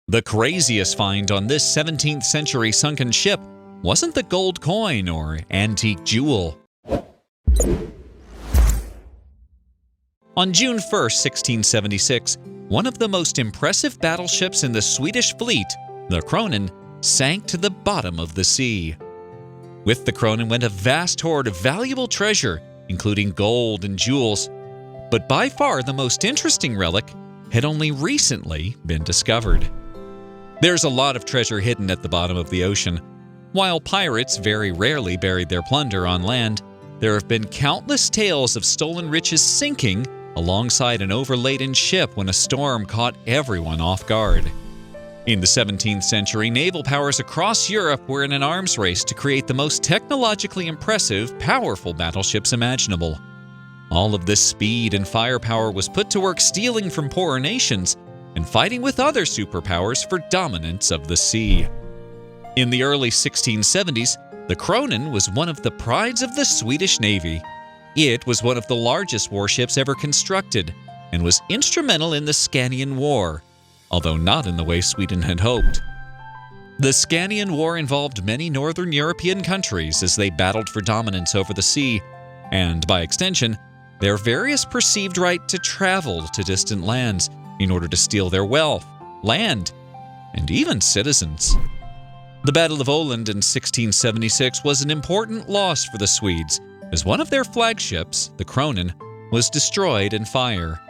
The craziest find on this 17th century sunken ship wasn't the gold coin or antique jewel. On June 1, 1676, one of the most impressive battleships in the Swedish fleet, the Kronen, sank to the bottom of the sea. With the Kronen went a vast hoard of valuable treasure, including gold and jewels. But by far the most interesting relic had only recently been discovered. There's a lot of treasure hidden at the bottom of the ocean. While pirates very rarely buried their plunder on land, there have been countless tales of stolen riches sinking alongside an overladen ship when a storm caught everyone off guard. In the 17th century, naval powers across Europe were in an arms race to create the most technologically impressive, powerful battleships imaginable. All of this speed and firepower was put to work stealing from poorer nations and fighting with other superpowers for dominance of the sea. In the early 1670s, the Kronen was one of the prides of the Swedish Navy. It was one of the largest warships ever constructed and was instrumental in the Scanian War, although not in the way Sweden had hoped. The Scanian War involved many northern European countries as they battled for dominance over the sea, and by extension, their various perceived right to travel to distant lands in order to steal their wealth, land, and even citizens. The Battle of Åland in 1676 was an important loss for the Swedes, as one of their flagships, the Kronen, was destroyed in fire.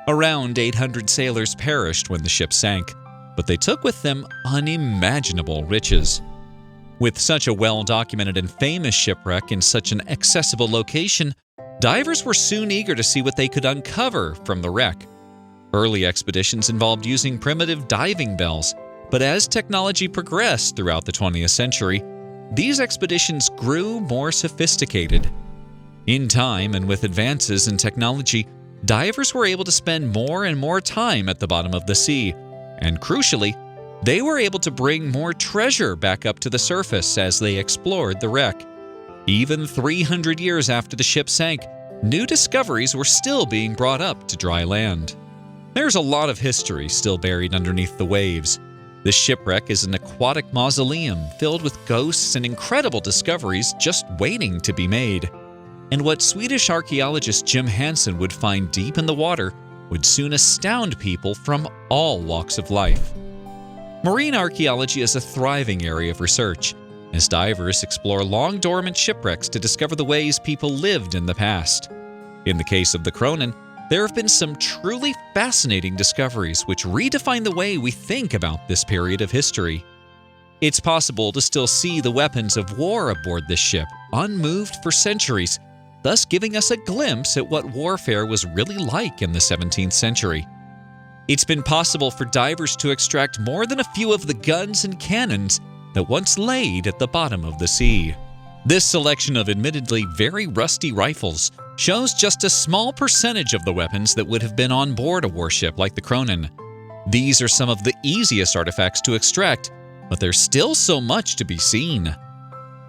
Around 800 sailors perished when the ship sank, but they took with them unimaginable riches. With such a well-documented and famous shipwreck in such an accessible location, divers were soon eager to see what they could uncover from the wreck. Early expeditions involved using primitive diving bells, but as technology progressed throughout the 20th century, these expeditions grew more sophisticated. In time and with advances in technology, divers were able to spend more and more time at the bottom of the sea, and crucially, they were able to bring more treasure back up to the surface as they explored the wreck. Even 300 years after the ship sank, new discoveries were still being brought up to dry land. There's a lot of history still buried underneath the waves. The shipwreck is an aquatic mausoleum filled with ghosts and incredible discoveries just waiting to be made. And what Swedish archaeologist Jim Hansen would find deep in the water would soon astound people from all walks of life. Marine archaeology is a thriving area of research, as divers explore long-dormant shipwrecks to discover the ways people lived in the past. In the case of the Kronen, there have been some truly fascinating discoveries which redefine the way we think about this period of history. It's possible to still see the weapons of war aboard this ship, unmoved for centuries, thus giving us a glimpse at what warfare was really like in the 17th century. It's been possible for divers to extract more than a few of the guns and cannons that once laid at the bottom of the sea. This selection of admittedly very rusty rifles shows just a small percentage of the weapons that would have been on board a warship like the Kronen. These are some of the easiest artifacts to extract, but there's still so much to be seen.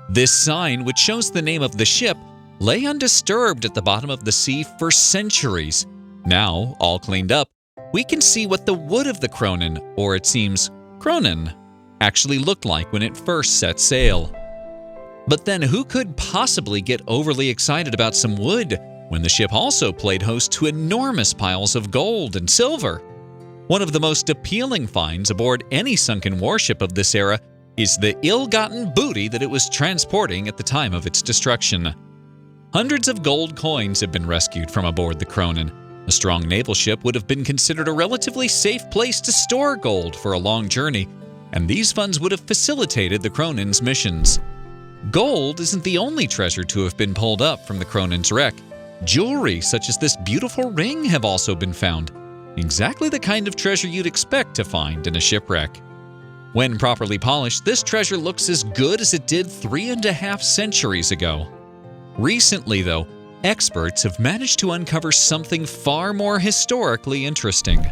This sign, which shows the name of the ship, lay undisturbed at the bottom of the sea for centuries. Now, all cleaned up, we can see what the wood of the Kronen, or it seems Kronen, actually looked like when it first set sail. But then who could possibly get overly excited about some wood when the ship also played host to enormous piles of gold and silver? One of the most appealing finds aboard any sunken warship of this era is the ill-gotten booty that it was transporting at the time of its destruction. Hundreds of gold coins have been rescued from aboard the Kronen. A strong naval ship would have been considered a relatively safe place to store gold for a long journey, and these funds would have facilitated the Kronen's missions. Gold isn't the only treasure to have been pulled up from the Kronen's wreck. Jewelry such as this beautiful ring have also been found. Exactly the kind of treasure you'd expect to find in a shipwreck. When properly polished, this treasure looks as good as it did 3.5 centuries ago. Recently, though, experts have managed to uncover something far more historically interesting.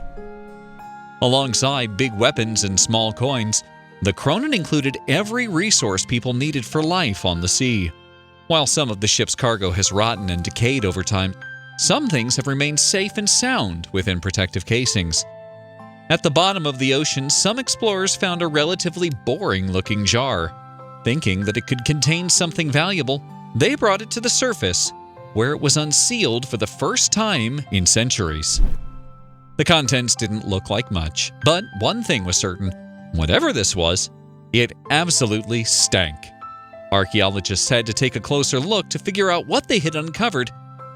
Alongside big weapons and small coins, the Kronen included every resource people needed for life on the sea. While some of the ship's cargo has rotten and decayed over time, some things have remained safe and sound within protective casings. At the bottom of the ocean, some explorers found a relatively boring-looking jar. Thinking that it could contain something valuable, they brought it to the surface, where it was unsealed for the first time in centuries. The contents didn't look like much, but one thing was certain: whatever this was, it absolutely stank. Archaeologists had to take a closer look to figure out what they had uncovered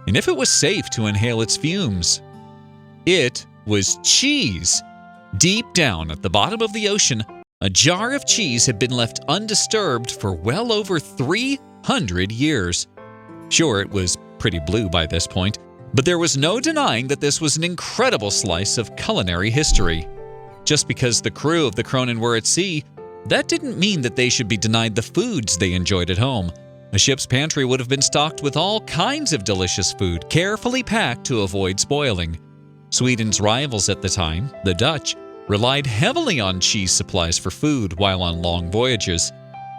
and if it was safe to inhale its fumes. It was cheese. Deep down at the bottom of the ocean, a jar of cheese had been left undisturbed for well over 300 years. Sure, it was pretty blue by this point, but there was no denying that this was an incredible slice of culinary history. Just because the crew of the Cronin were at sea, that didn't mean that they should be denied the foods they enjoyed at home. A ship's pantry would have been stocked with all kinds of delicious food, carefully packed to avoid spoiling. Sweden's rivals at the time, the Dutch, relied heavily on cheese supplies for food while on long voyages.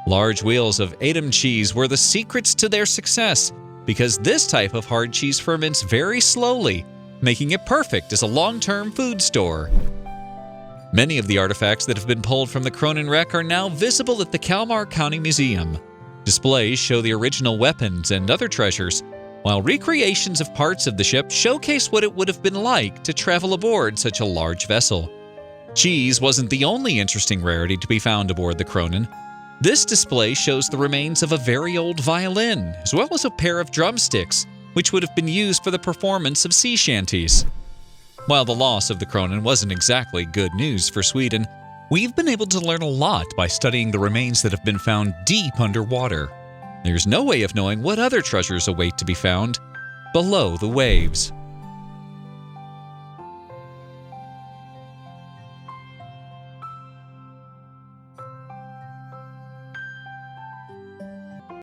Large wheels of Edam cheese were the secrets to their success because this type of hard cheese ferments very slowly, making it perfect as a long-term food store. Many of the artifacts that have been pulled from the Cronin wreck are now visible at the Kalmar County Museum. Displays show the original weapons and other treasures, while recreations of parts of the ship showcase what it would have been like to travel aboard such a large vessel. Cheese wasn't the only interesting rarity to be found aboard the Cronin. This display shows the remains of a very old violin, as well as a pair of drumsticks, which would have been used for the performance of sea shanties. While the loss of the Cronin wasn't exactly good news for Sweden, we've been able to learn a lot by studying the remains that have been found deep underwater. There's no way of knowing what other treasures await to be found below the waves.